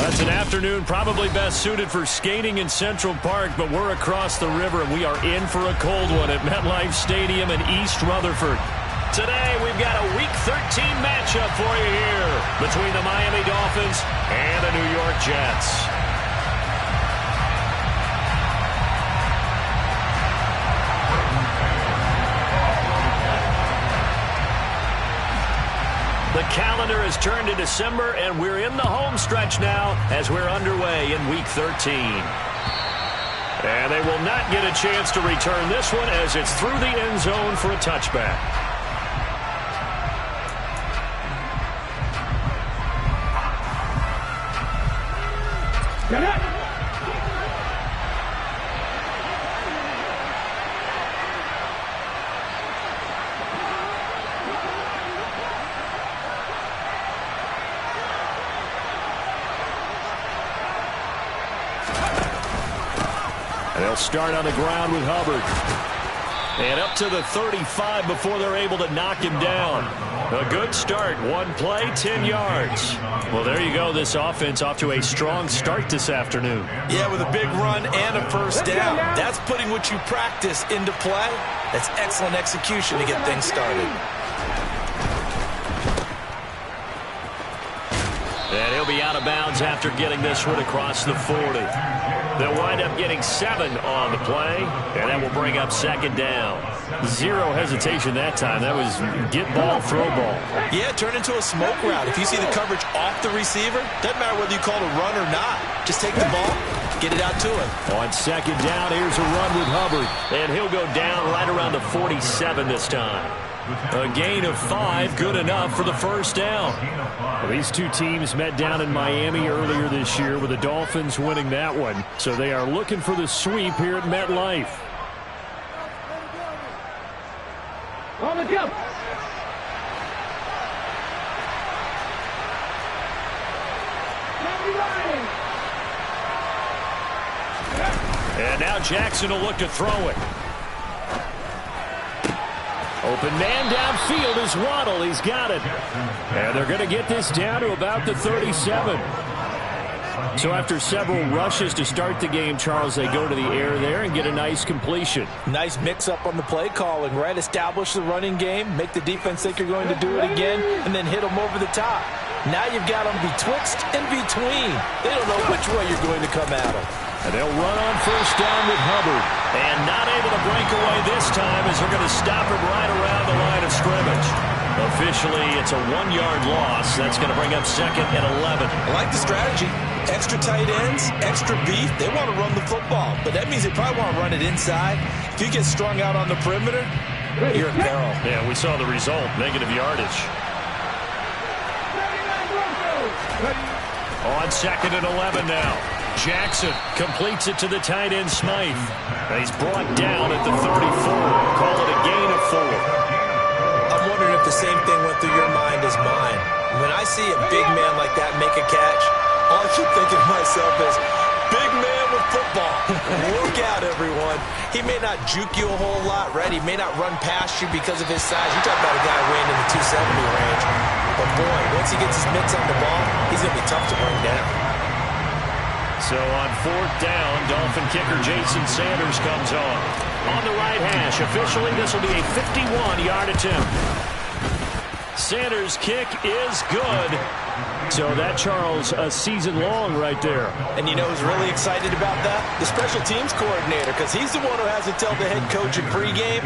It's an afternoon probably best suited for skating in Central Park, but we're across the river, and we are in for a cold one at MetLife Stadium in East Rutherford. Today, we've got a Week 13 matchup for you here between the Miami Dolphins and the New York Jets. The calendar has turned to December, and we're in the home stretch now as we're underway in Week 13. And they will not get a chance to return this one as it's through the end zone for a touchback. Get it! They'll start on the ground with Hubbard. And up to the 35 before they're able to knock him down. A good start. One play, 10 yards. Well, there you go. This offense off to a strong start this afternoon. Yeah, with a big run and a first down. That's putting what you practice into play. That's excellent execution to get things started. And he'll be out of bounds after getting this one across the 40. They'll wind up getting 7 on the play, and that will bring up second down. Zero hesitation that time. That was get ball, throw ball. Yeah, turn into a smoke route. If you see the coverage off the receiver, doesn't matter whether you call it a run or not. Just take the ball, get it out to him. On second down, here's a run with Hubbard. And he'll go down right around the 47 this time. A gain of 5, good enough for the first down. Well, these two teams met down in Miami earlier this year with the Dolphins winning that one. So they are looking for the sweep here at MetLife. On the jump. And now Jackson will look to throw it. Open man downfield is Waddle. He's got it. And they're going to get this down to about the 37. So after several rushes to start the game, Charles, they go to the air there and get a nice completion. Nice mix-up on the play calling, right? Establish the running game, make the defense think you're going to do it again, and then hit them over the top. Now you've got them betwixt and between. They don't know which way you're going to come at them. And they'll run on first down with Hubbard. And not able to break away this time as they're going to stop him right around the line of scrimmage. Officially, it's a 1-yard loss. That's going to bring up second and 11. I like the strategy. Extra tight ends, extra beef. They want to run the football, but that means they probably want to run it inside. If you get strung out on the perimeter, you're in peril. Yeah, we saw the result, negative yardage. On second and 11 now. Jackson completes it to the tight end Smythe. He's brought down at the 34. Call it a gain of 4. I'm wondering if the same thing went through your mind as mine. When I see a big man like that make a catch, all I keep thinking to myself is, big man with football. Look out, everyone. He may not juke you a whole lot, right? He may not run past you because of his size. You're talking about a guy weighing in the 270 range. But boy, once he gets his mitts on the ball, he's going to be tough to bring down. So on fourth down, Dolphin kicker Jason Sanders comes on the right hash. Officially, this will be a 51-yard attempt. Sanders' kick is good. So that, Charles, a season long right there. And you know who's really excited about that? The special teams coordinator, because he's the one who has to tell the head coach in pregame,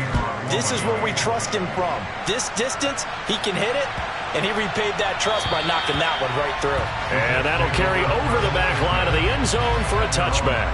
this is where we trust him from. This distance, he can hit it. And he repaid that trust by knocking that one right through. And that'll carry over the back line of the end zone for a touchback.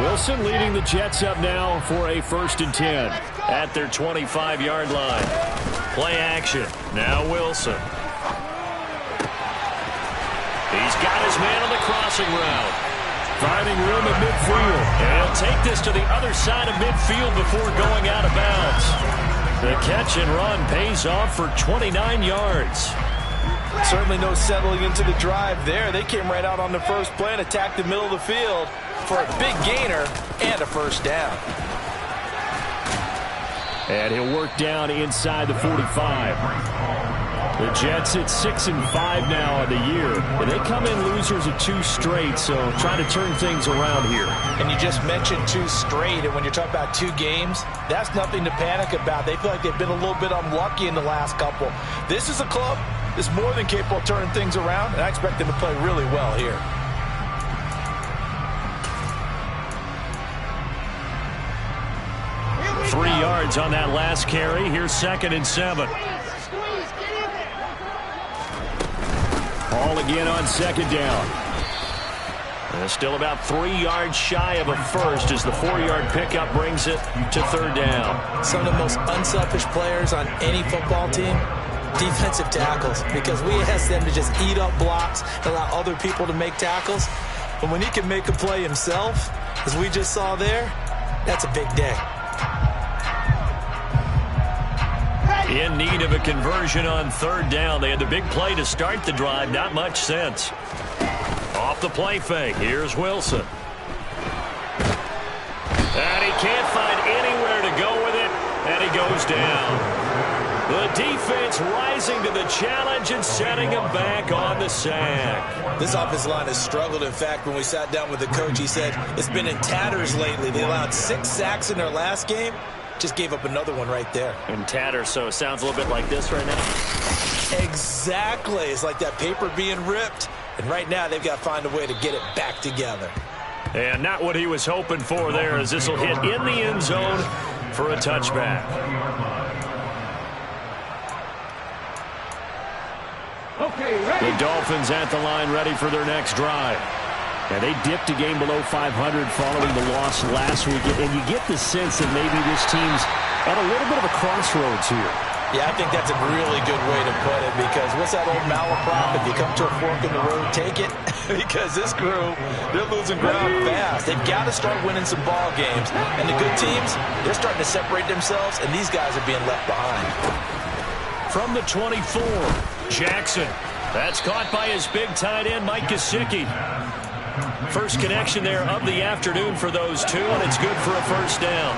Wilson leading the Jets up now for a 1st and 10 at their 25-yard line. Play action. Now Wilson. He's got his man on the crossing route. Finding room at midfield. And he'll take this to the other side of midfield before going out of bounds. The catch and run pays off for 29 yards. Certainly no settling into the drive there. They came right out on the first play and attacked the middle of the field for a big gainer and a first down. And he'll work down inside the 45. The Jets at 6-5 now on the year. And they come in losers of 2 straight, so trying to turn things around here. And you just mentioned 2 straight, and when you're talking about 2 games, that's nothing to panic about. They feel like they've been a little bit unlucky in the last couple. This is a club that's more than capable of turning things around, and I expect them to play really well here. Three yards on that last carry. Here's 2nd and 7. Ball again on 2nd down. And still about 3 yards shy of a first as the 4-yard pickup brings it to 3rd down. Some of the most unselfish players on any football team, defensive tackles, because we ask them to just eat up blocks and allow other people to make tackles. But when he can make a play himself, as we just saw there, that's a big day. In need of a conversion on 3rd down. They had the big play to start the drive. Not much sense. Off the play fake. Here's Wilson. And he can't find anywhere to go with it. And he goes down. The defense rising to the challenge and setting him back on the sack. This offensive line has struggled. In fact, when we sat down with the coach, he said it's been in tatters lately. They allowed 6 sacks in their last game. Just gave up another one right there. In tatters, so it sounds a little bit like this right now. Exactly. It's like that paper being ripped. And right now they've got to find a way to get it back together. And not what he was hoping for there, as this will hit in the end zone for a touchback. Okay, ready. The Dolphins at the line, ready for their next drive. And they dipped a game below 500 following the loss last week. And you get the sense that maybe this team's at a little bit of a crossroads here. Yeah, I think that's a really good way to put it, because what's that old malaprop? If you come to a fork in the road, take it. Because this crew, they're losing ground fast. They've got to start winning some ball games. And the good teams, they're starting to separate themselves, and these guys are being left behind. From the 24, Jackson. That's caught by his big tight end, Mike Gesicki. First connection there of the afternoon for those two, and it's good for a first down.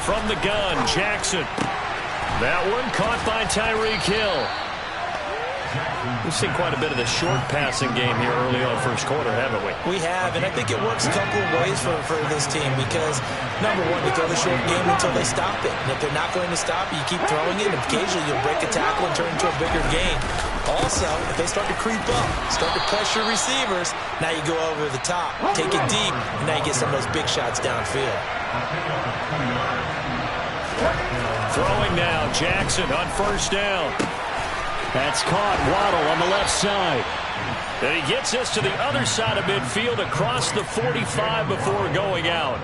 From the gun, Jackson. That one caught by Tyreek Hill. We've seen quite a bit of the short passing game here early on first quarter, haven't we? We have, and I think it works a couple of ways for this team, because, number one, you throw the short game until they stop it. And if they're not going to stop it, you keep throwing it, and occasionally you'll break a tackle and turn into a bigger gain. Also, if they start to creep up, start to pressure receivers, now you go over the top, take it deep, and now you get some of those big shots downfield. Throwing now, Jackson on first down. That's caught. Waddle on the left side. And he gets us to the other side of midfield across the 45 before going out.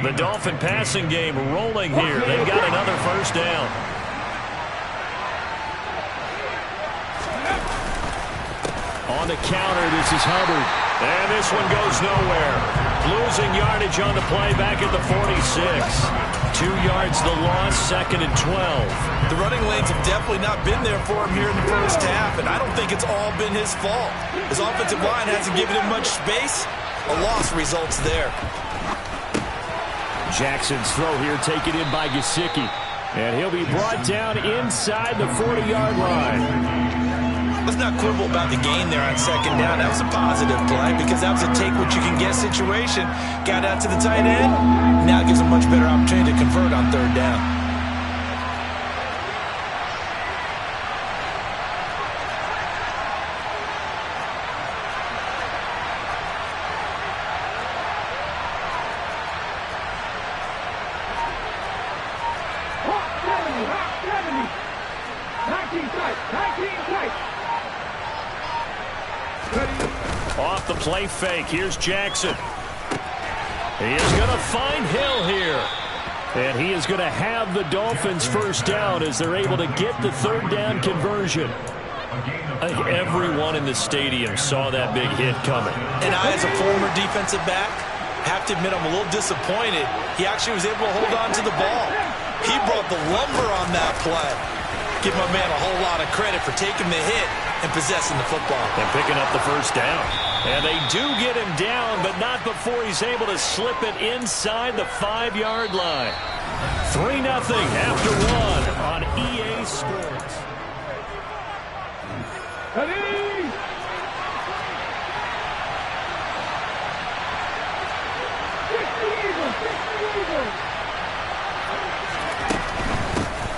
The Dolphin passing game rolling here. They've got another first down. On the counter, this is Hubbard. And this one goes nowhere. Losing yardage on the play back at the 46. 2 yards the loss, 2nd and 12. The running lanes have definitely not been there for him here in the first half, and I don't think it's all been his fault. His offensive line hasn't given him much space. A loss results there. Jackson's throw here taken in by Gesicki. And he'll be brought down inside the 40-yard line. Let's not quibble about the gain there on 2nd down. That was a positive play, because that was a take-what-you-can-get situation. Got out to the tight end. Now it gives a much better opportunity to convert on 3rd down. Off the play fake, here's Jackson. He is going to find Hill here. And he is going to have the Dolphins first down as they're able to get the 3rd down conversion. I think everyone in the stadium saw that big hit coming. And I, as a former defensive back, Have to admit, I'm a little disappointed. He actually was able to hold on to the ball. He brought the lumber on that play. Give my man a whole lot of credit for taking the hit and possessing the football. And picking up the first down. And they do get him down, but not before he's able to slip it inside the 5-yard line. 3-0 after 1 on EA Sports.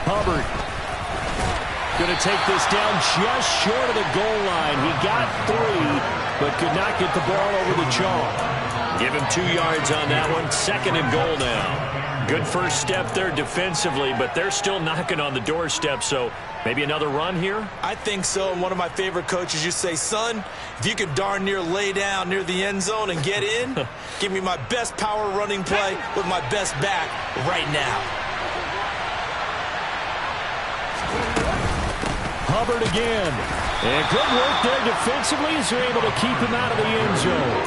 Hubbard going to take this down just short of the goal line. He got 3, but could not get the ball over the chalk. Give him 2 yards on that one. 2nd and goal now. Good first step there defensively, but they're still knocking on the doorstep, so maybe another run here? I think so, and one of my favorite coaches used to say, son, if you can darn near lay down near the end zone and get in, give me my best power running play with my best back right now. Hubbard again. And good work there defensively as they're able to keep him out of the end zone.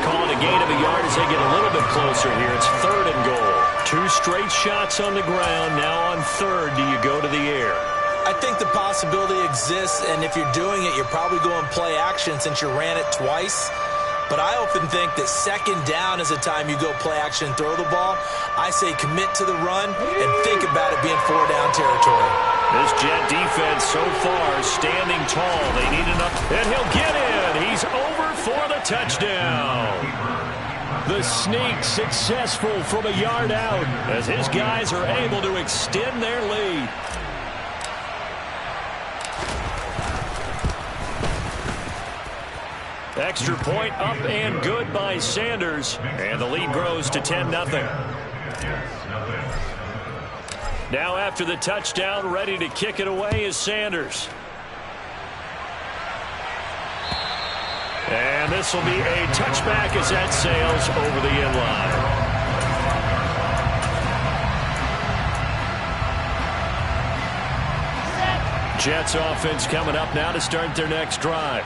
Calling a gain of a yard as they get a little bit closer here. It's 3rd and goal. 2 straight shots on the ground. Now on 3rd, do you go to the air? I think the possibility exists, and if you're doing it, you're probably going play action since you ran it twice. But I often think that 2nd down is the time you go play action and throw the ball. I say commit to the run and think about it being 4-down territory. This Jet defense so far standing tall. They need enough, and he'll get in. He's over for the touchdown. The sneak successful from a yard out as his guys are able to extend their lead. Extra point up and good by Sanders, and the lead grows to 10-0. Now after the touchdown, ready to kick it away is Sanders. And this will be a touchback as that sails over the end line. Jets offense coming up now to start their next drive.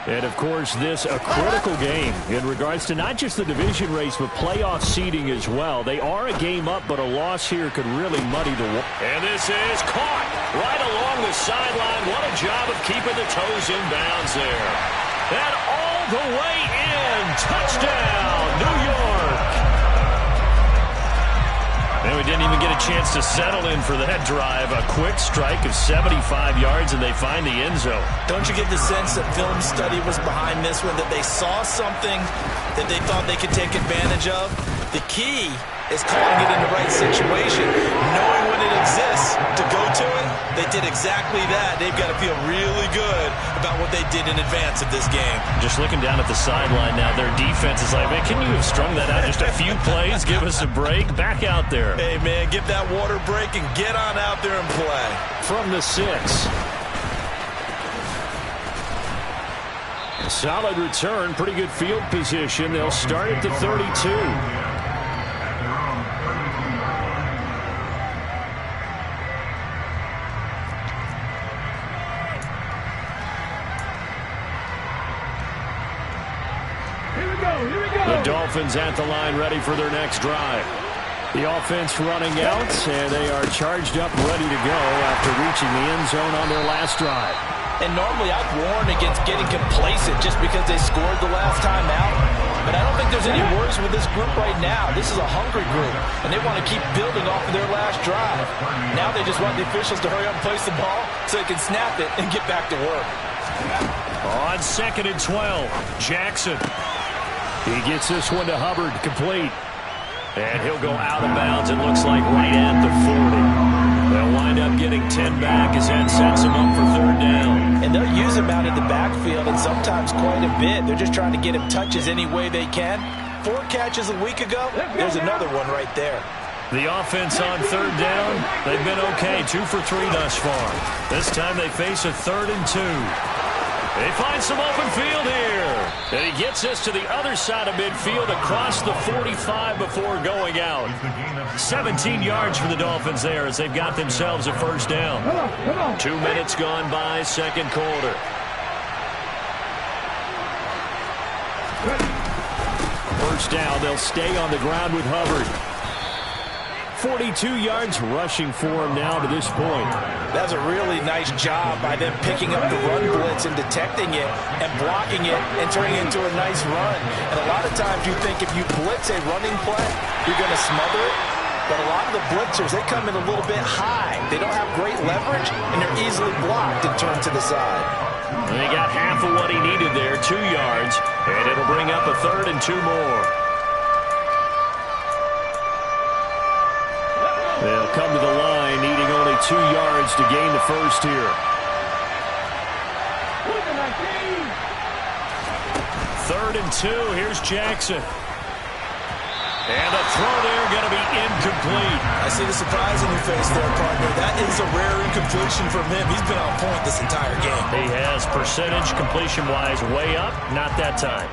And, of course, this a critical game in regards to not just the division race, but playoff seeding as well. They are a game up, but a loss here could really muddy the water. And this is caught right along the sideline. What a job of keeping the toes in bounds there. And all the way in. Touchdown, New York. And we didn't even get a chance to settle in for that drive. A quick strike of 75 yards, and they find the end zone. Don't you get the sense that film study was behind this one, that they saw something that they thought they could take advantage of? The key is calling it in the right situation, knowing when it exists to go to it. They did exactly that. They've got to feel really good about what they did in advance of this game. Just looking down at the sideline now, their defense is like, man, can you have strung that out just a few plays? Give us a break. Back out there. Hey, man, give that water break and get on out there and play. From the 6. Solid return, pretty good field position. They'll start at the 32. The Dolphins at the line ready for their next drive. The offense running out, and they are charged up, ready to go after reaching the end zone on their last drive. And normally I'd warn against getting complacent just because they scored the last time out. But I don't think there's any worries with this group right now. This is a hungry group, and they want to keep building off of their last drive. Now they just want the officials to hurry up and place the ball so they can snap it and get back to work. On 2nd and 12, Jackson. He gets this one to Hubbard, complete. And he'll go out of bounds, it looks like, right at the 40. They'll wind up getting 10 back as that sets him up for 3rd down. And they'll use him out in the backfield, and sometimes quite a bit. They're just trying to get him touches any way they can. 4 catches a week ago, there's another one right there. The offense on 3rd down, they've been okay, 2 for 3 thus far. This time they face a 3rd and 2. They find some open field here. And he gets us to the other side of midfield across the 45 before going out. 17 yards for the Dolphins there as they've got themselves a 1st down. 2 minutes gone by, 2nd quarter. first down. They'll stay on the ground with Hubbard. 42 yards rushing for him now to this point. That's a really nice job by them picking up the run blitz and detecting it and blocking it and turning it into a nice run. And a lot of times you think if you blitz a running play, you're going to smother it. But a lot of the blitzers, they come in a little bit high. They don't have great leverage, and they're easily blocked and turned to the side. And they got half of what he needed there, 2 yards, and it'll bring up a 3rd and 2 more. They'll come to the line, needing only 2 yards to gain the first here. 3rd and 2, here's Jackson. And the throw there going to be incomplete. I see the surprise in your face there, partner. That is a rare incompletion from him. He's been on point this entire game. He has percentage completion-wise way up, not that time.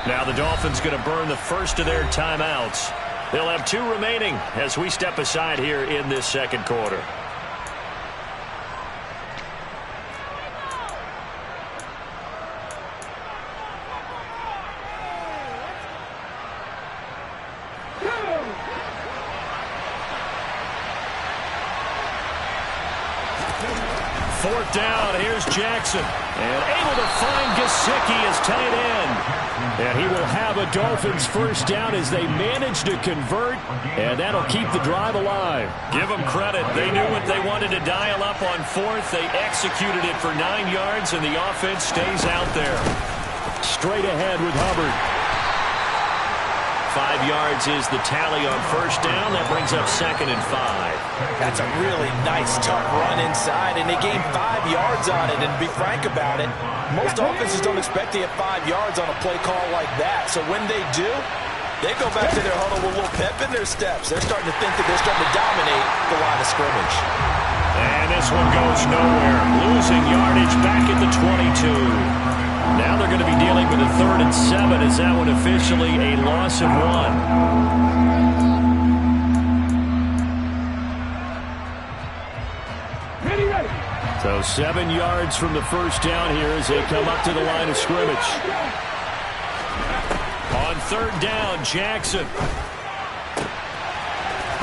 Now the Dolphins going to burn the first of their timeouts. They'll have 2 remaining as we step aside here in this second quarter. Fourth down, here's Jackson. And able to find Gesicki as tight end. And he will have a Dolphins first down as they manage to convert, and that'll keep the drive alive. Give them credit. They knew what they wanted to dial up on 4th. They executed it for 9 yards, and the offense stays out there. Straight ahead with Hubbard. 5 yards is the tally on first down. That brings up 2nd and 5. That's a really nice, tough run inside, and they gained 5 yards on it. And to be frank about it, most offenses don't expect to get 5 yards on a play call like that. So when they do, they go back to their huddle with a little pep in their steps. They're starting to think that they're starting to dominate the line of scrimmage. And this one goes nowhere. Losing yardage back at the 22. Now they're going to be dealing with a 3rd and 7 as that one officially a loss of 1. So 7 yards from the first down here as they come up to the line of scrimmage. On 3rd down, Jackson.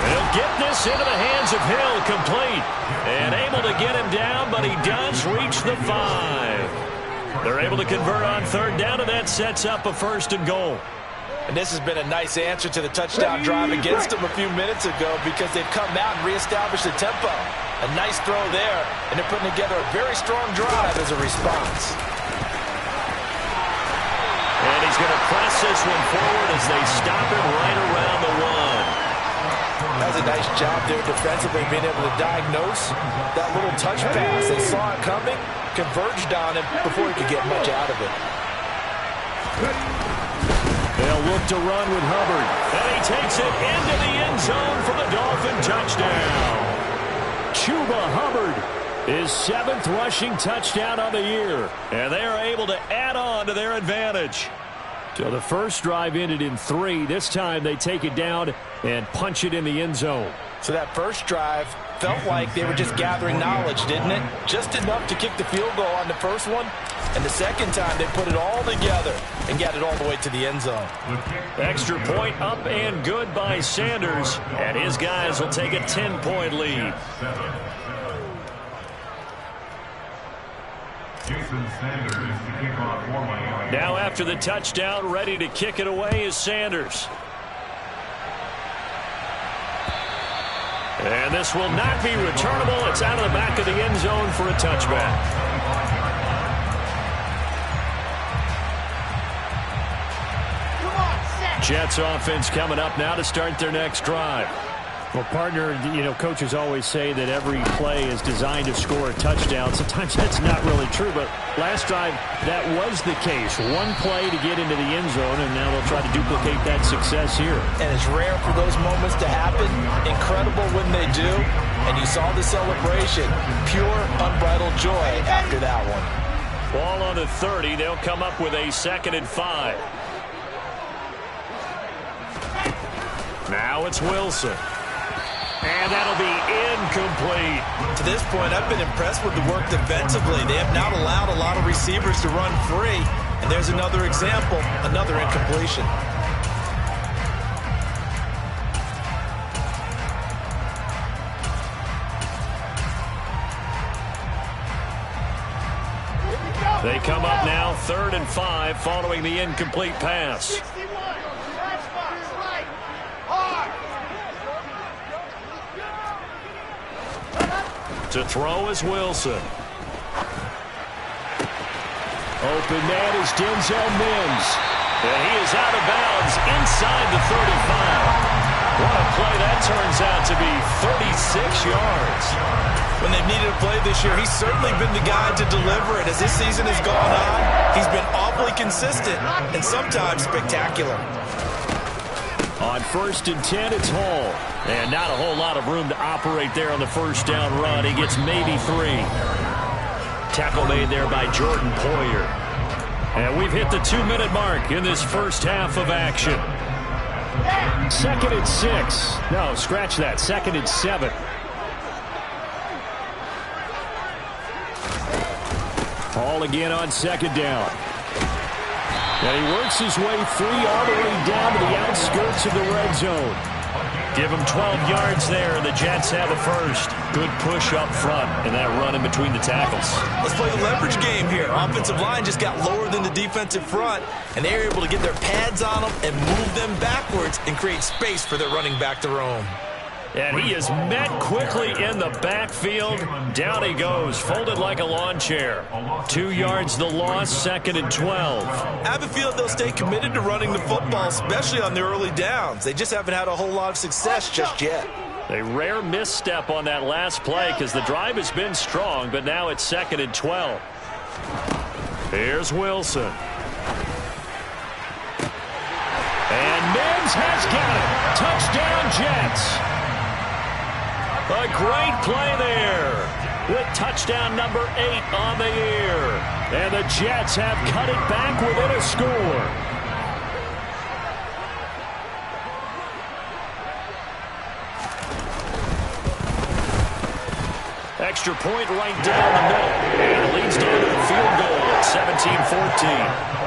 He'll get this into the hands of Hill, complete. And able to get him down, but he does reach the 5. They're able to convert on 3rd down, and that sets up a 1st and goal. And this has been a nice answer to the touchdown drive against them a few minutes ago because they've come out and reestablished the tempo. A nice throw there, and they're putting together a very strong drive as a response. And he's going to press this one forward as they stop him right around the 1. That was a nice job there defensively, being able to diagnose that little touch pass. They saw it coming, converged on him before he could get much out of it. They'll look to run with Hubbard. And he takes it into the end zone for the Dolphin touchdown. Chuba Hubbard, his 7th rushing touchdown on the year. And they are able to add on to their advantage. So the first drive ended in 3. This time they take it down and punch it in the end zone. So that first drive felt like they were just gathering knowledge, didn't it? Just enough to kick the field goal on the first one. And the second time they put it all together and got it all the way to the end zone. Extra point up and good by Sanders. And his guys will take a 10-point lead. Now after the touchdown, ready to kick it away is Sanders. And this will not be returnable. It's out of the back of the end zone for a touchback. Jets offense coming up now to start their next drive. Well, partner, coaches always say that every play is designed to score a touchdown. Sometimes that's not really true, but last time that was the case. One play to get into the end zone, and now they'll try to duplicate that success here. And it's rare for those moments to happen. Incredible when they do. And you saw the celebration. Pure, unbridled joy after that one. Ball on the 30. They'll come up with a 2nd and 5. Now it's Wilson. And that'll be incomplete. To this point, I've been impressed with the work defensively. They have not allowed a lot of receivers to run free. And there's another example, another incompletion. They come up now 3rd and 5 following the incomplete pass. To throw is Wilson. Open man is Denzel Mims. And he is out of bounds inside the 35. What a play that turns out to be, 36 yards. When they've needed a play this year, he's certainly been the guy to deliver it. As this season has gone on, he's been awfully consistent and sometimes spectacular. On 1st and 10, it's Hall. And not a whole lot of room to operate there on the first down run. He gets maybe 3. Tackle made there by Jordan Poyer. And we've hit the 2-minute mark in this first half of action. 2nd and 6. No, scratch that. 2nd and 7. Hall again on 2nd down. And he works his way free all the way down to the outskirts of the red zone. Give him 12 yards there, and the Jets have a first. Good push up front, and that run in between the tackles. Let's play the leverage game here. Offensive line just got lower than the defensive front, and they were able to get their pads on them and move them backwards and create space for their running back to roam. And he is met quickly in the backfield. Down he goes, folded like a lawn chair. 2 yards the loss, 2nd and 12. I have a feeling they'll stay committed to running the football, especially on the early downs. They just haven't had a whole lot of success just yet. A rare misstep on that last play because the drive has been strong, but now it's 2nd and 12. Here's Wilson. And Mims has got it. Touchdown, Jets. A great play there with touchdown number 8 on the year. And the Jets have cut it back within a score. Extra point right down the middle. And it leads down to the field goal at 17-14.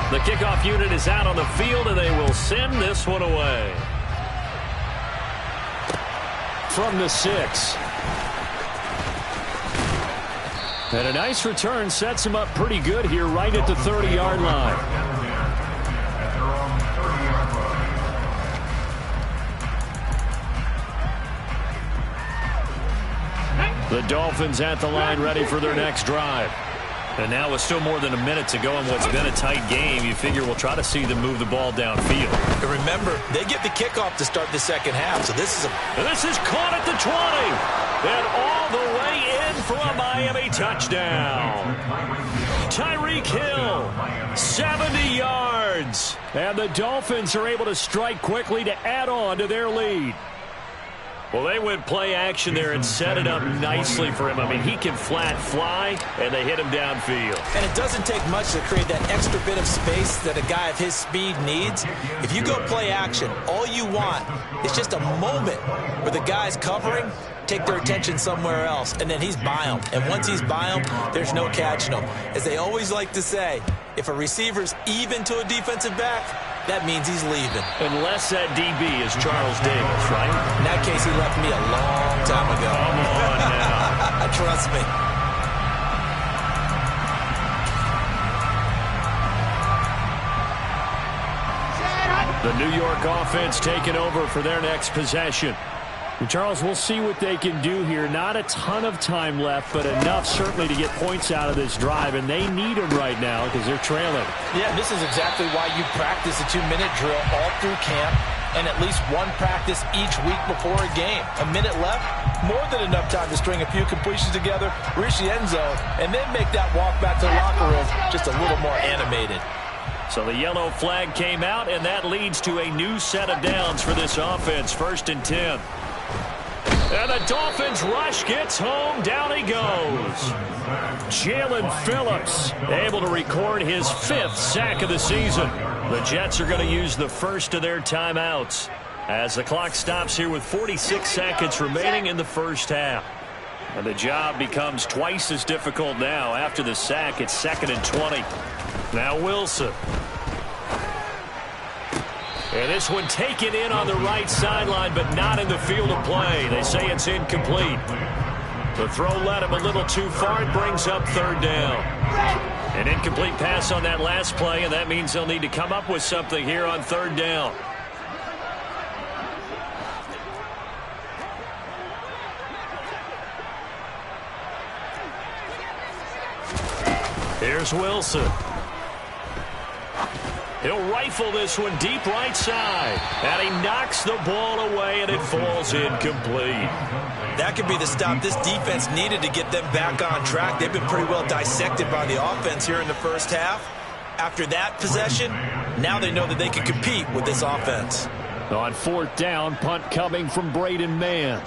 The kickoff unit is out on the field, and they will send this one away. From the 6. And a nice return sets him up pretty good here right at the 30-yard line. The Dolphins at the line ready for their next drive. And now with still more than a minute to go in what's been a tight game, you figure we'll try to see them move the ball downfield. And remember, they get the kickoff to start the second half, so this is caught at the 20. And all the way in for a Miami touchdown. Tyreek Hill, 70 yards. And the Dolphins are able to strike quickly to add on to their lead. Well, they went play action there and set it up nicely for him. I mean, he can flat fly, and they hit him downfield. And it doesn't take much to create that extra bit of space that a guy of his speed needs. If you go play action, all you want is just a moment where the guy's covering, take their attention somewhere else, and then he's by him. And once he's by him, there's no catching him. As they always like to say, if a receiver's even to a defensive back, that means he's leaving. Unless that DB is Charles Davis, right? In that case, he left me a long time ago. Come on now. Trust me. The New York offense taking over for their next possession. Charles, we'll see what they can do here. Not a ton of time left, but enough certainly to get points out of this drive, and they need them right now because they're trailing. Yeah, this is exactly why you practice a 2-minute drill all through camp and at least one practice each week before a game. A minute left, more than enough time to string a few completions together, reach the end zone, and then make that walk back to the locker room just a little more animated. So the yellow flag came out, and that leads to a new set of downs for this offense. 1st and 10. And the Dolphins rush gets home. Down he goes. Jalen Phillips able to record his 5th sack of the season. The Jets are going to use the first of their timeouts as the clock stops here with 46 seconds remaining in the first half. And the job becomes twice as difficult now. After the sack, it's 2nd and 20. Now Wilson. And this one taken in on the right sideline, but not in the field of play. They say it's incomplete. The throw led him a little too far. It brings up 3rd down. An incomplete pass on that last play, and that means they'll need to come up with something here on 3rd down. Here's Wilson. He'll rifle this one deep right side. And he knocks the ball away, and it falls incomplete. That could be the stop this defense needed to get them back on track. They've been pretty well dissected by the offense here in the first half. After that possession, now they know that they can compete with this offense. On 4th down, punt coming from Braden Mann.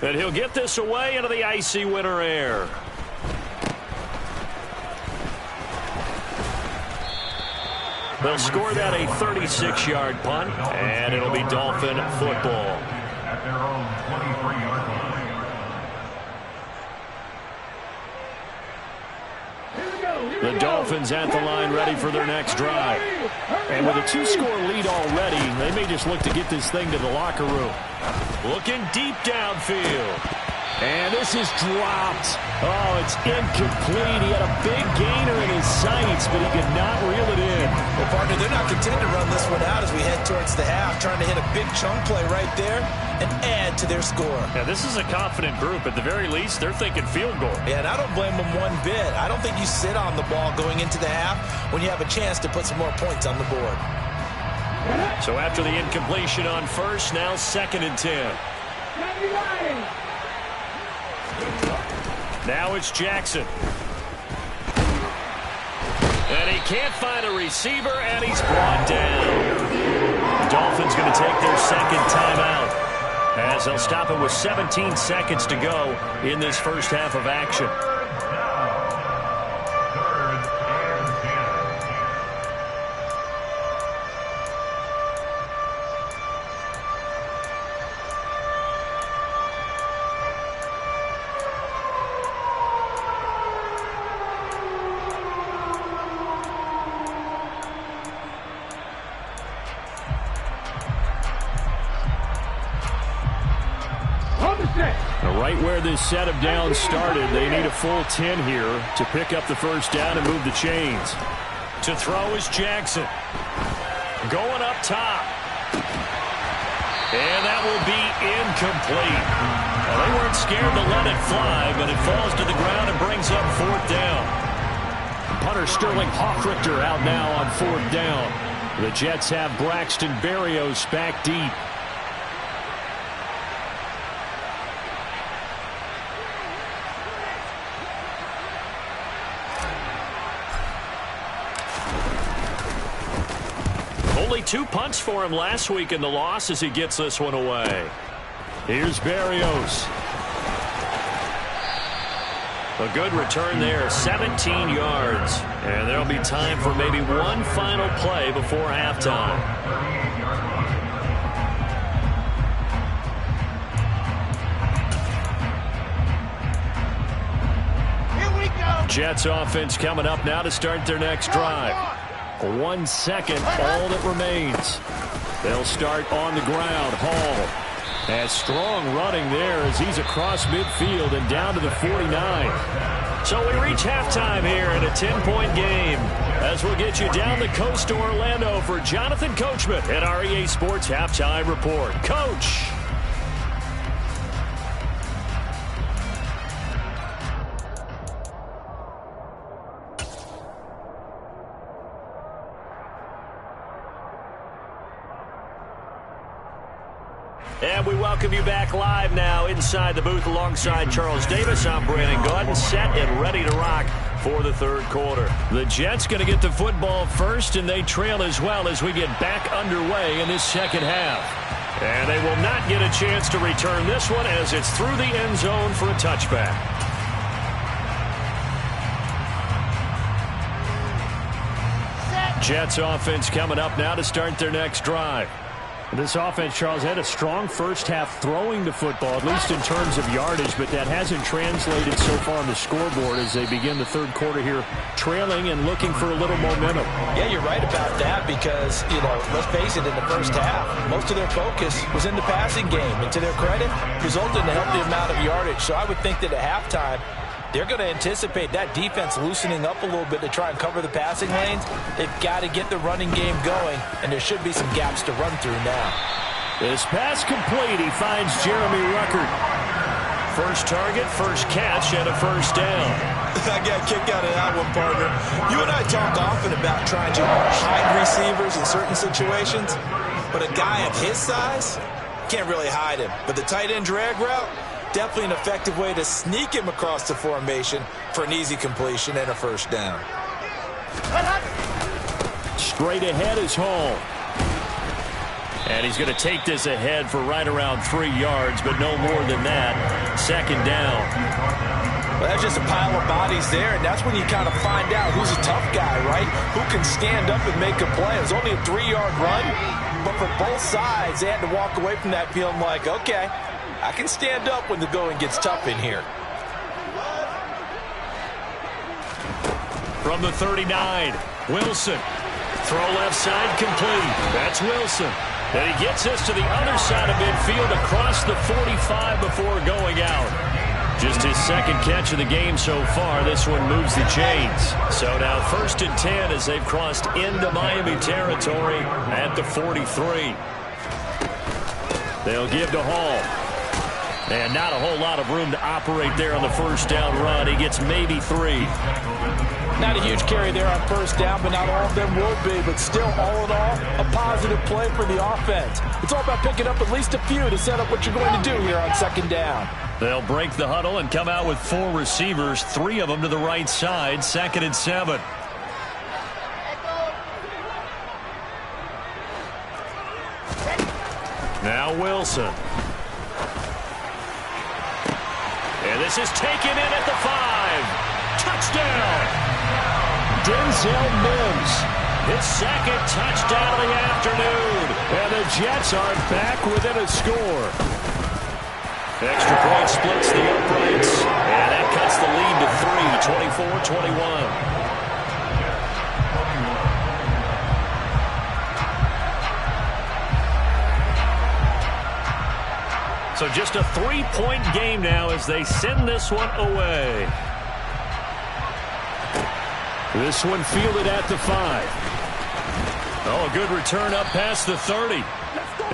And he'll get this away into the icy winter air. They'll score that a 36-yard punt, and it'll be Dolphin football. At their own 23-yard line. The Dolphins at the line ready for their next drive. And with a 2-score lead already, they may just look to get this thing to the locker room. Looking deep downfield. And this is dropped. Oh, it's incomplete. He had a big gainer in his sights, but he could not reel it in. Well, partner, they're not content to run this one out as we head towards the half, trying to hit a big chunk play right there and add to their score. Yeah, this is a confident group. At the very least, they're thinking field goal. Yeah, and I don't blame them one bit. I don't think you sit on the ball going into the half when you have a chance to put some more points on the board. So after the incompletion on 1st, now 2nd and 10. Now it's Jackson. And he can't find a receiver, and he's brought down. The Dolphins going to take their 2nd timeout as they'll stop it with 17 seconds to go in this first half of action. Right where this set of downs started, they need a full 10 here to pick up the 1st down and move the chains. To throw is Jackson. Going up top. And that will be incomplete. Well, they weren't scared to let it fly, but it falls to the ground and brings up 4th down. Punter Sterling Hoffrichter out now on 4th down. The Jets have Braxton Berrios back deep. Only 2 punts for him last week in the loss as he gets this one away. Here's Berrios. A good return there, 17 yards. And there'll be time for maybe one final play before halftime. Here we go. Jets offense coming up now to start their next drive. 1 second, all that remains. They'll start on the ground. Hall And strong running there as he's across midfield and down to the 49. So we reach halftime here in a 10-point game as we'll get you down the coast to Orlando for Jonathan Coachman at our EA Sports Halftime Report. Coach. And we welcome you back live now inside the booth alongside Charles Davis. I'm Brandon Gaudin, set and ready to rock for the third quarter. The Jets going to get the football first, and they trail as well as we get back underway in this second half. And they will not get a chance to return this one as it's through the end zone for a touchback. Jets offense coming up now to start their next drive. This offense, Charles, had a strong first half throwing the football, at least in terms of yardage, but that hasn't translated so far on the scoreboard as they begin the third quarter here, trailing and looking for a little momentum. Yeah, you're right about that because, let's face it, in the first half, most of their focus was in the passing game. And to their credit, resulted in a healthy amount of yardage. So I would think that at halftime, they're going to anticipate that defense loosening up a little bit to try and cover the passing lanes. They've got to get the running game going, and there should be some gaps to run through now. This pass complete. He finds Jeremy Ruckert. First target, first catch, and a first down. I got a kick out of that one, partner. You and I talk often about trying to hide receivers in certain situations, but a guy of his size, can't really hide him. But the tight end drag route, definitely an effective way to sneak him across the formation for an easy completion and a first down. Straight ahead is Hall. And he's going to take this ahead for right around 3 yards, but no more than that. Second down. Well, that's just a pile of bodies there, and that's when you kind of find out who's a tough guy, right? Who can stand up and make a play. It was only a 3-yard run, but for both sides, they had to walk away from that feeling like, okay, I can stand up when the going gets tough in here. From the 39, Wilson. Throw left side complete. That's Wilson. And he gets this to the other side of midfield across the 45 before going out. Just his second catch of the game so far. This one moves the chains. So now 1st and 10 as they've crossed into Miami territory at the 43. They'll give to Hall. And not a whole lot of room to operate there on the first down run. He gets maybe 3. Not a huge carry there on first down, but not all of them will be. But still, all in all, a positive play for the offense. It's all about picking up at least a few to set up what you're going to do here on second down. They'll break the huddle and come out with 4 receivers, 3 of them to the right side, 2nd and 7. Now Wilson. And this is taken in at the 5. Touchdown! Denzel Mims, his 2nd touchdown of the afternoon. And the Jets are back within a score. Extra point splits the uprights. And that cuts the lead to 3, 24-21. So just a 3-point game now as they send this one away. This one fielded at the 5. Oh, a good return up past the 30.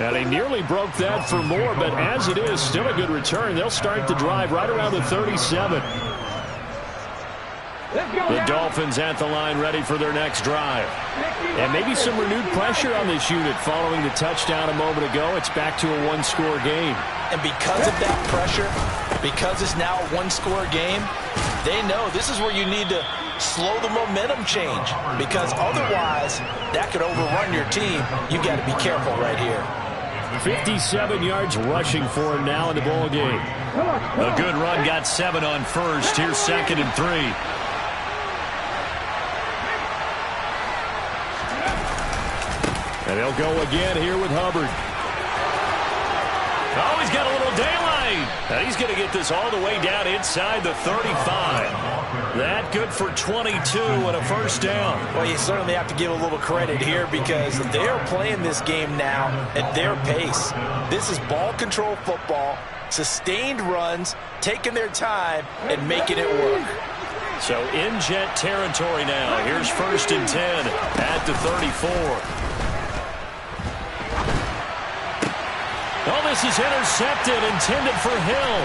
And he nearly broke that for more, but as it is, still a good return. They'll start the drive right around the 37. The Dolphins at the line ready for their next drive. And maybe some renewed pressure on this unit following the touchdown a moment ago. It's back to a 1-score game. And because of that pressure, because it's now a 1-score game, they know this is where you need to slow the momentum change. Because otherwise, that could overrun your team. You've got to be careful right here. 57 yards rushing for him now in the ball game. A good run, got 7 on first. Here's 2nd and 3. And they'll go again here with Hubbard. Oh, he's got a little daylight. And he's going to get this all the way down inside the 35. That good for 22 and a first down. Well, you certainly have to give a little credit here because they're playing this game now at their pace. This is ball control football, sustained runs, taking their time, and making it work. So in Jet territory now. Here's 1st and 10 at the 34. Oh, this is intercepted, intended for Hill.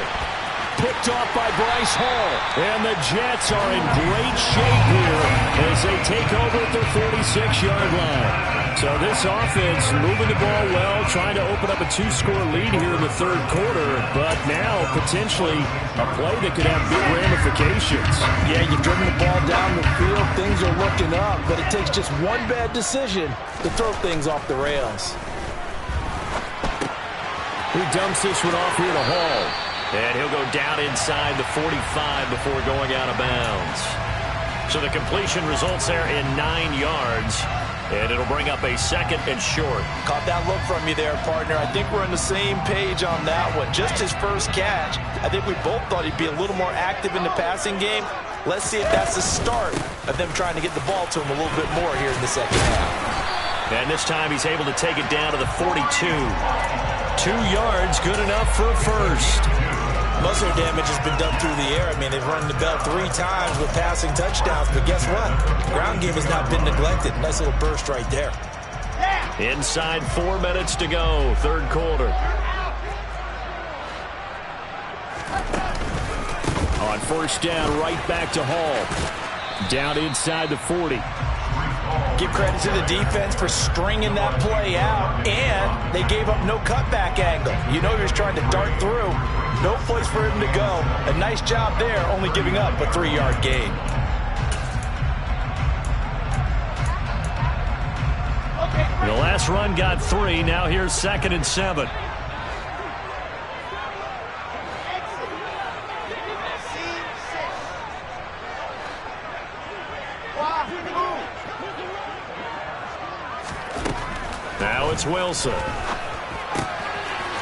Picked off by Bryce Hall. And the Jets are in great shape here as they take over at their 46-yard line. So this offense moving the ball well, trying to open up a 2-score lead here in the 3rd quarter. But now potentially a play that could have big ramifications. Yeah, you've driven the ball down the field. Things are looking up, but it takes just one bad decision to throw things off the rails. He dumps this one off here to Hall. And he'll go down inside the 45 before going out of bounds. So the completion results there in 9 yards. And it'll bring up a 2nd and short. Caught that look from you there, partner. I think we're on the same page on that one. Just his first catch. I think we both thought he'd be a little more active in the passing game. Let's see if that's the start of them trying to get the ball to him a little bit more here in the 2nd half. And this time he's able to take it down to the 42. 2 yards, good enough for a first. Muscle damage has been done through the air. I mean, they've run the bell 3 times with passing touchdowns, but guess what? Ground game has not been neglected. Nice little burst right there. Inside 4 minutes to go, 3rd quarter. On 1st down, right back to Hall. Down inside the 40. Give credit to the defense for stringing that play out, and they gave up no cutback angle. You know he was trying to dart through. No place for him to go. A nice job there, only giving up a 3-yard gain. The last run got 3. Now here's 2nd and 7. Now it's Wilson.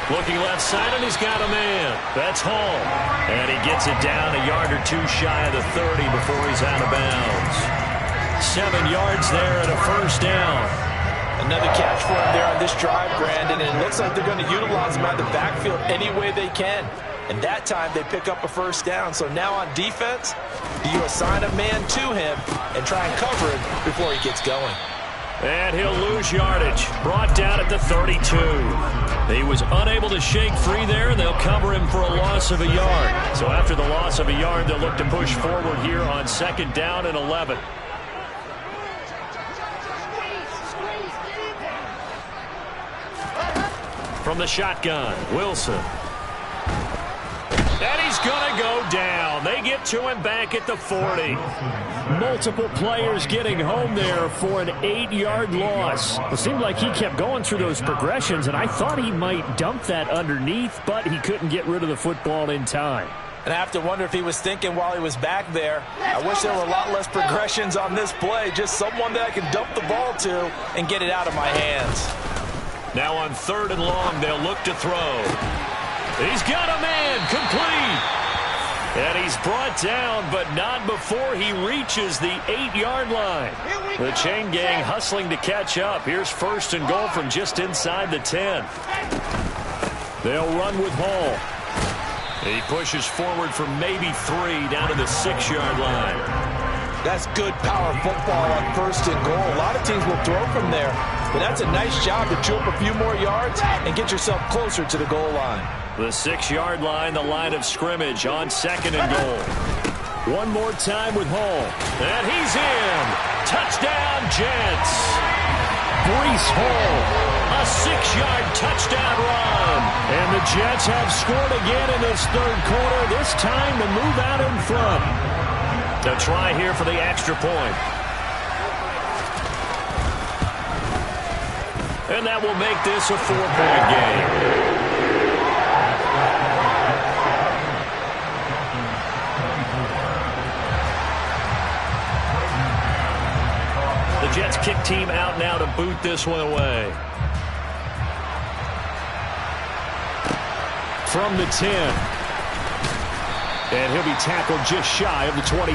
Looking left side, and he's got a man. That's Hall. And he gets it down a yard or 2 shy of the 30 before he's out of bounds. 7 yards there and a first down. Another catch for him there on this drive, Brandon, and it looks like they're going to utilize him out of the backfield any way they can. And that time they pick up a first down. So now on defense, do you assign a man to him and try and cover him before he gets going? And he'll lose yardage. Brought down at the 32. He was unable to shake free there, and they'll cover him for a loss of a yard. So after the loss of a yard, they'll look to push forward here on 2nd down and 11. From the shotgun, Wilson. And he's going to go down. They get to him back at the 40. Multiple players getting home there for an 8-yard loss. It seemed like he kept going through those progressions, and I thought he might dump that underneath, but he couldn't get rid of the football in time. And I have to wonder if he was thinking while he was back there, I wish there were a lot less progressions on this play. Just someone that I can dump the ball to and get it out of my hands. Now on 3rd and long, they'll look to throw. He's got a man, complete. And he's brought down, but not before he reaches the 8-yard line. The chain gang hustling to catch up. Here's 1st and goal from just inside the 10. They'll run with Hall. He pushes forward for maybe 3 down to the 6-yard line. That's good power football on 1st and goal. A lot of teams will throw from there, but that's a nice job to chew up a few more yards and get yourself closer to the goal line. The 6-yard line, the line of scrimmage on 2nd and goal. One more time with Hall. And he's in. Touchdown, Jets. Breece Hall, a 6-yard touchdown run. And the Jets have scored again in this 3rd quarter, this time to move out in front. They'll try here for the extra point. And that will make this a 4-point game. The Jets kick team out now to boot this one away. From the 10. And he'll be tackled just shy of the 25.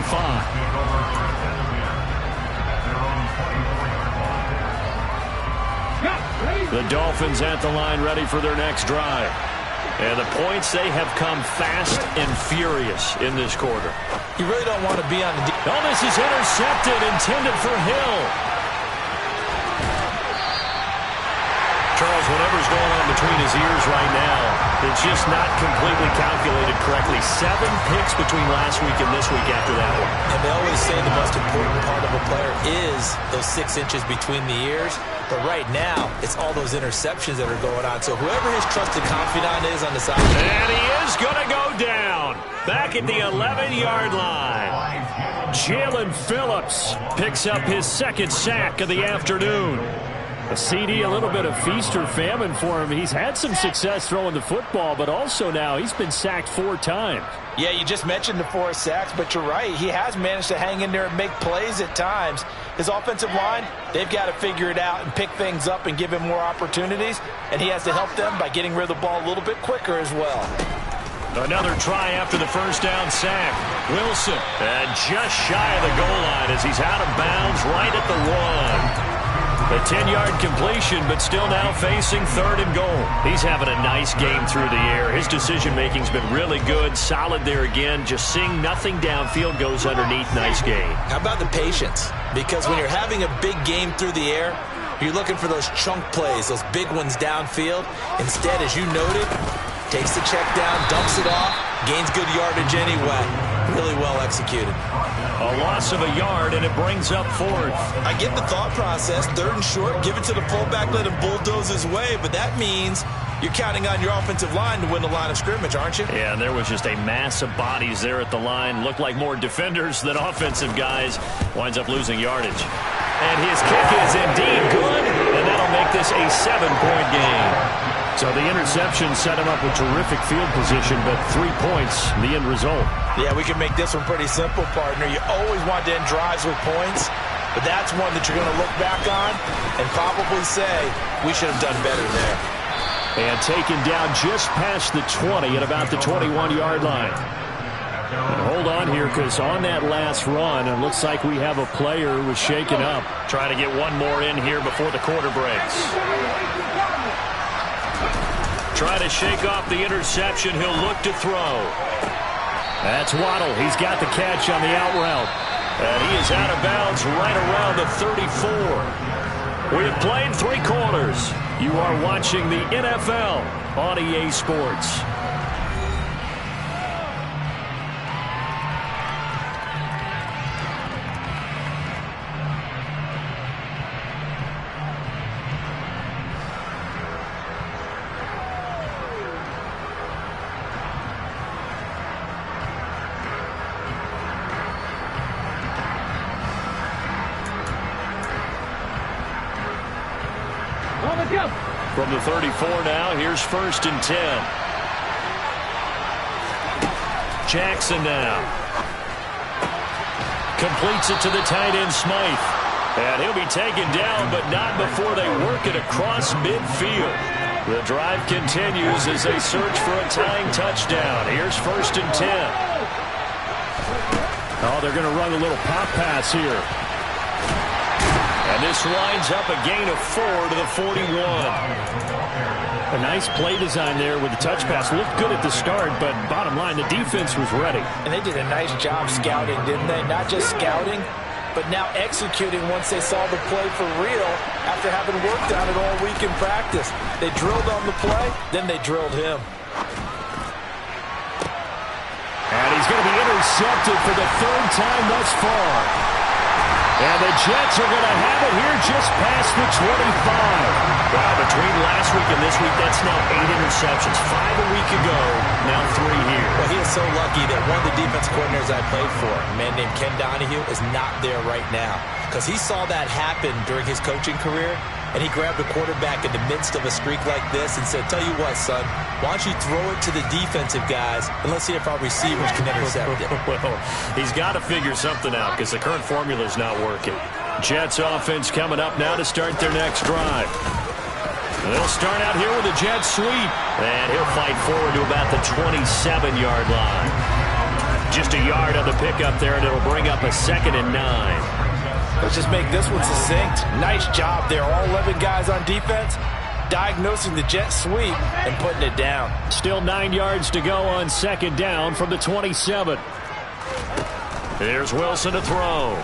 The Dolphins at the line ready for their next drive. And the points, they have come fast and furious in this quarter. You really don't want to be on the... Oh, this is intercepted, intended for Hill. Charles, whatever's going on between his ears right now, it's just not completely calculated correctly. 7 picks between last week and this week after that one. And they always say the most important part of a player is those 6 inches between the ears. But right now, it's all those interceptions that are going on. So whoever his trusted confidant is on the side. And he is going to go down. Back at the 11-yard line. Jalen Phillips picks up his second sack of the afternoon. A CD, a little bit of feast or famine for him. He's had some success throwing the football, but also now he's been sacked 4 times. Yeah, you just mentioned the 4 sacks, but you're right. He has managed to hang in there and make plays at times. His offensive line, they've got to figure it out and pick things up and give him more opportunities, and he has to help them by getting rid of the ball a little bit quicker as well. Another try after the first down sack. Wilson, and just shy of the goal line as he's out of bounds right at the 1. A 10-yard completion, but still now facing 3rd and goal. He's having a nice game through the air. His decision-making's been really good. Solid there again. Just seeing nothing downfield goes underneath. Nice game. How about the patience? Because when you're having a big game through the air, you're looking for those chunk plays, those big ones downfield. Instead, as you noted, takes the check down, dumps it off, gains good yardage anyway. Really well executed. A loss of a yard, and it brings up 4th. I get the thought process. 3rd and short, give it to the fullback, let him bulldoze his way. But that means you're counting on your offensive line to win the line of scrimmage, aren't you? Yeah, and there was just a mass of bodies there at the line. Looked like more defenders than offensive guys. Winds up losing yardage. And his kick is indeed good, and that'll make this a 7-point game. So the interception set him up with terrific field position, but 3 points, the end result. Yeah, we can make this one pretty simple, partner. You always want to end drives with points, but that's one that you're going to look back on and probably say, we should have done better there. And taken down just past the 20 at about the 21-yard line. And hold on here, because on that last run, it looks like we have a player who was shaken up. Trying to get one more in here before the quarter breaks. Trying to shake off the interception. He'll look to throw. That's Waddle. He's got the catch on the out route. And he is out of bounds right around the 34. We have played 3 quarters. You are watching the NFL on EA Sports. From the 34 now, here's 1st and 10. Jackson now. Completes it to the tight end, Smythe. And he'll be taken down, but not before they work it across midfield. The drive continues as they search for a tying touchdown. Here's 1st and 10. Oh, they're going to run a little pop pass here. And this winds up a gain of 4 to the 41. A nice play design there with the touch pass. Looked good at the start, but bottom line, the defense was ready. And they did a nice job scouting, didn't they? Not just scouting, but now executing once they saw the play for real after having worked on it all week in practice. They drilled on the play, then they drilled him. And he's going to be intercepted for the 3rd time thus far. And the Jets are going to have it here just past the 25. Wow, between last week and this week, that's now 8 interceptions. 5 a week ago, now 3 here. Well, he is so lucky that one of the defense coordinators I played for, a man named Ken Donahue, is not there right now. Because he saw that happen during his coaching career, and he grabbed the quarterback in the midst of a streak like this and said, tell you what, son, why don't you throw it to the defensive guys, and let's see if our receivers can intercept it. Well, he's got to figure something out because the current formula is not working. Jets offense coming up now to start their next drive. They'll start out here with a jet sweep. And he'll fight forward to about the 27-yard line. Just a yard on the pickup there, and it'll bring up a 2nd and 9. Let's just make this one succinct. Nice job there. All 11 guys on defense, diagnosing the jet sweep and putting it down. Still 9 yards to go on 2nd down from the 27. Here's Wilson to throw.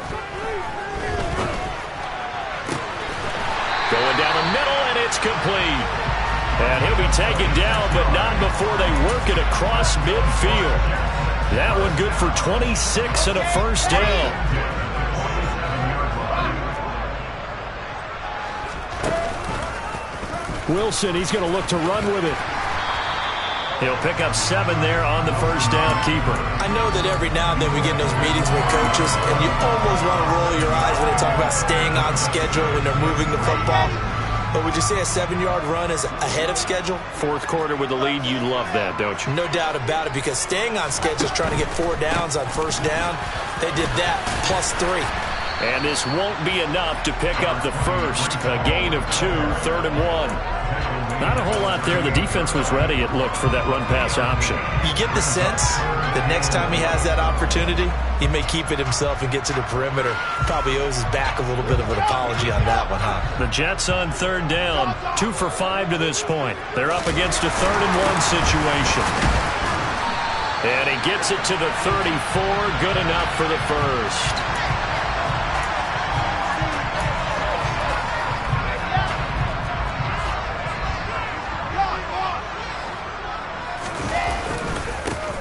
Going down the middle, and it's complete. And he'll be taken down, but not before they work it across midfield. That one good for 26 and a first down. Wilson, he's going to look to run with it. He'll pick up 7 there on the first down keeper. I know that every now and then we get in those meetings with coaches, and you almost want to roll your eyes when they talk about staying on schedule when they're moving the football. But would you say a 7-yard run is ahead of schedule? Fourth quarter with the lead, you love that, don't you? No doubt about it, because staying on schedule is trying to get 4 downs on first down. They did that, plus 3. And this won't be enough to pick up the first. A gain of 2, 3rd and 1. Not a whole lot there. The defense was ready, it looked, for that run-pass option. You get the sense that next time he has that opportunity, he may keep it himself and get to the perimeter. Probably owes his back a little bit of an apology on that one, huh? The Jets on 3rd down, 2 for 5 to this point. They're up against a 3rd and 1 situation. And he gets it to the 34. Good enough for the first.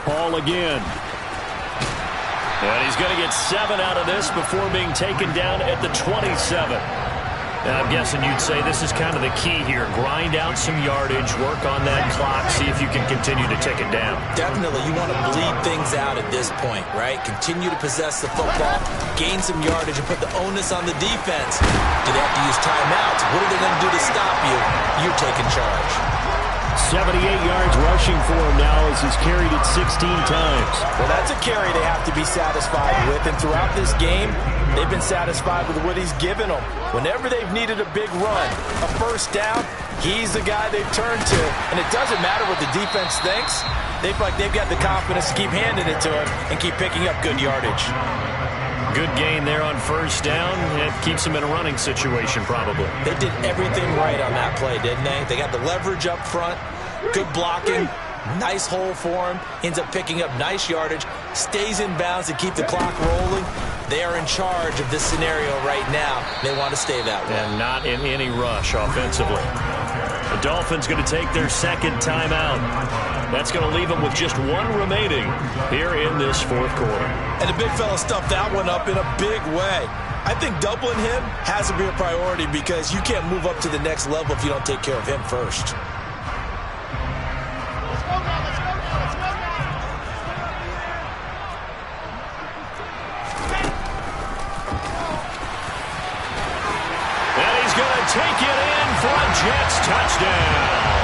Paul again. And he's going to get 7 out of this before being taken down at the 27. Now, I'm guessing you'd say this is kind of the key here. Grind out some yardage, work on that clock, see if you can continue to take it down. Definitely. You want to bleed things out at this point, right? Continue to possess the football, gain some yardage, and put the onus on the defense. Do they have to use timeouts? What are they going to do to stop you? You're taking charge. 78 yards rushing for him now as he's carried it 16 times. Well, that's a carry they have to be satisfied with. And throughout this game, they've been satisfied with what he's given them. Whenever they've needed a big run, a first down, he's the guy they've turned to. And it doesn't matter what the defense thinks. They feel like they've got the confidence to keep handing it to him and keep picking up good yardage. Good gain there on first down. It keeps him in a running situation, probably. They did everything right on that play, didn't they? They got the leverage up front, good blocking, nice hole for him, ends up picking up nice yardage, stays in bounds to keep the clock rolling. They are in charge of this scenario right now. They want to stay that way. And not in any rush offensively. The Dolphins going to take their 2nd timeout. That's going to leave them with just 1 remaining here in this 4th quarter. And the big fella stuffed that one up in a big way. I think doubling him has to be a priority because you can't move up to the next level if you don't take care of him first. And he's going to take it in for a Jets touchdown.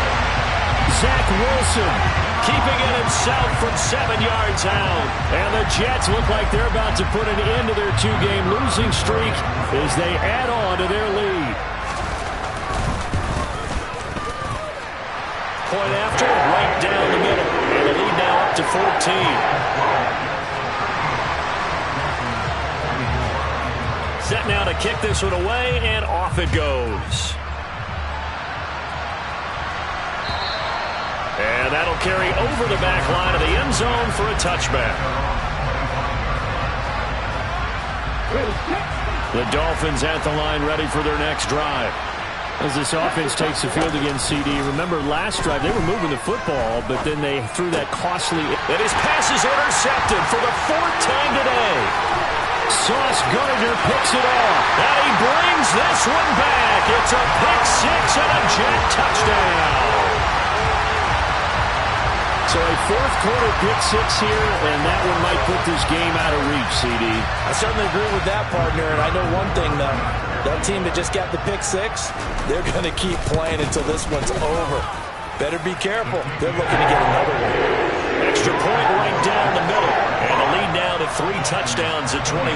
Zach Wilson keeping it himself from 7 yards out. And the Jets look like they're about to put an end to their 2-game losing streak as they add on to their lead. Point after, right down the middle. And the lead now up to 14. Set now to kick this one away, and off it goes. And that'll carry over the back line of the end zone for a touchback. The Dolphins at the line ready for their next drive. As this offense takes the field against CD, remember last drive they were moving the football, but then they threw that costly... And his pass is intercepted for the 4th time today. Sauce Gardner picks it off. And he brings this one back. It's a pick 6 and a Jet touchdown. So a 4th quarter pick 6 here, and that one might put this game out of reach, CD. I certainly agree with that, partner. And I know one thing, though. That team that just got the pick 6, they're going to keep playing until this one's over. Better be careful. They're looking to get another one. Extra point right down the middle. And the lead now to 3 touchdowns at 21.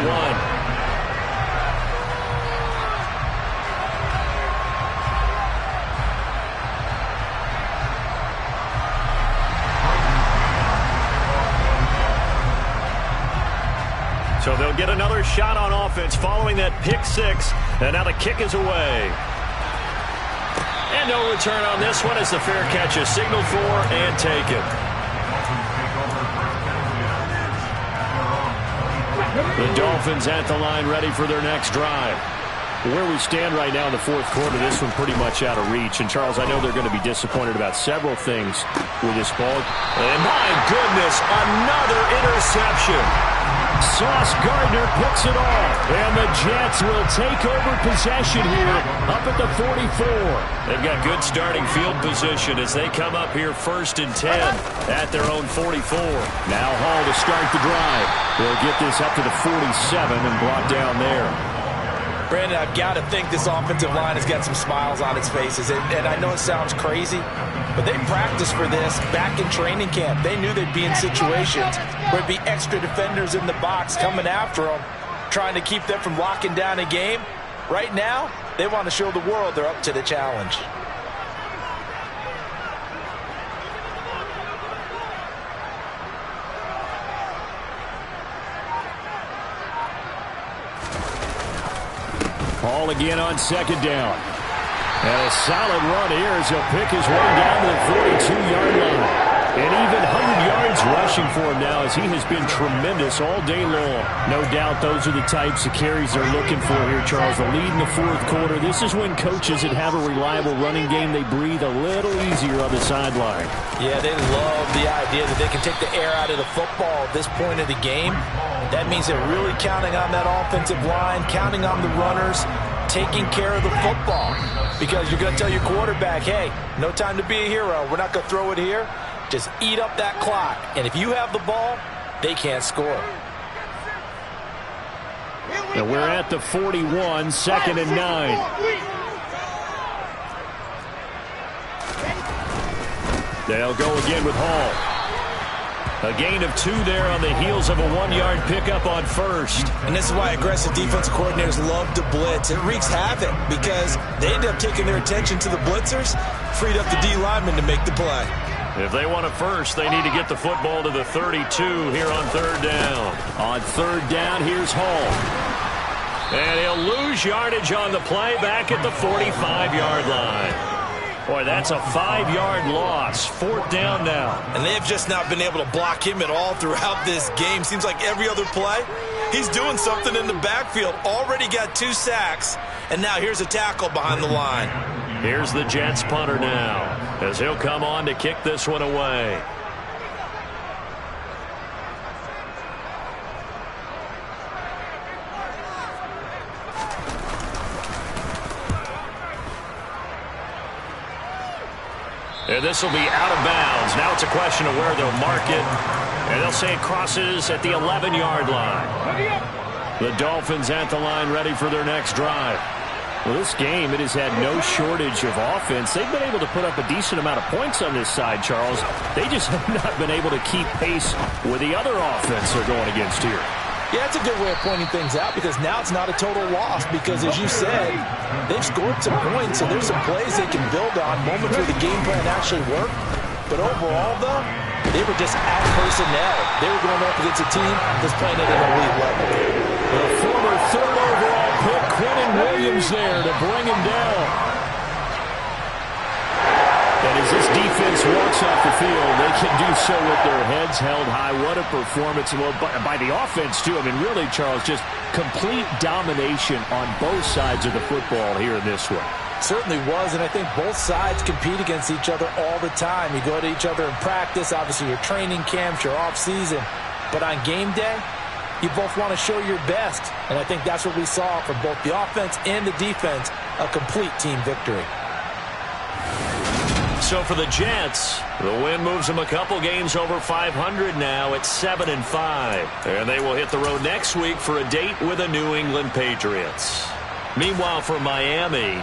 So they'll get another shot on offense following that pick six. And now the kick is away. And no return on this one as the fair catch is signaled for and taken. The Dolphins at the line ready for their next drive. Where we stand right now in the fourth quarter, this one pretty much out of reach. And, Charles, I know they're going to be disappointed about several things with this ball. And, my goodness, another interception. Sauce Gardner picks it off. And the Jets will take over possession here up at the 44. They've got good starting field position as they come up here 1st and 10 at their own 44. Now Hall to start the drive. They'll get this up to the 47 and brought down there. Brandon, I've got to think this offensive line has got some smiles on its faces. And I know it sounds crazy, but they practiced for this back in training camp. They knew they'd be in situations where there'd be extra defenders in the box coming after them, trying to keep them from locking down a game. Right now, they want to show the world they're up to the challenge. Hall again on 2nd down. And a solid run here as he'll pick his way down to the 42-yard line. And even 100 yards rushing for him now as he has been tremendous all day long. No doubt those are the types of carries they're looking for here, Charles. The lead in the fourth quarter. This is when coaches that have a reliable running game, they breathe a little easier on the sideline. Yeah, they love the idea that they can take the air out of the football at this point of the game. That means they're really counting on that offensive line, counting on the runners, taking care of the football. Because you're going to tell your quarterback, hey, no time to be a hero. We're not going to throw it here. Just eat up that clock. And if you have the ball, they can't score. And we're at the 41, 2nd and 9. They'll go again with Hall. A gain of 2 there on the heels of a 1-yard pickup on 1st. And this is why aggressive defensive coordinators love to blitz. It wreaks havoc because they end up taking their attention to the blitzers, freed up the D lineman to make the play. If they want it first, they need to get the football to the 32 here on 3rd down. On 3rd down, here's Hall. And he'll lose yardage on the play back at the 45-yard line. Boy, that's a 5-yard loss. 4th down now. And they've just not been able to block him at all throughout this game. Seems like every other play, he's doing something in the backfield. Already got 2 sacks, and now here's a tackle behind the line. Here's the Jets punter now as he'll come on to kick this one away. And this will be out of bounds. Now it's a question of where they'll mark it. And they'll say it crosses at the 11-yard line. The Dolphins at the line ready for their next drive. Well, this game, it has had no shortage of offense. They've been able to put up a decent amount of points on this side, Charles. They just have not been able to keep pace with the other offense they're going against here. Yeah, that's a good way of pointing things out because now it's not a total loss because, as you said, they've scored some points, so there's some plays they can build on, moments where the game plan actually worked. But overall, though, they were just out personnel. They were going up against a team that's playing at an elite level. The former 3rd overall pick, Quentin Williams there to bring him down. And as this defense walks off the field, they can do so with their heads held high. What a performance. Well, by the offense, too. I mean, really, Charles, just complete domination on both sides of the football here in this one. Certainly was, and I think both sides compete against each other all the time. You go to each other in practice, obviously your training camps, your off-season. But on game day, you both want to show your best. And I think that's what we saw from both the offense and the defense, a complete team victory. So for the Jets, the win moves them a couple games over 500 now at 7-5. And they will hit the road next week for a date with the New England Patriots. Meanwhile, for Miami,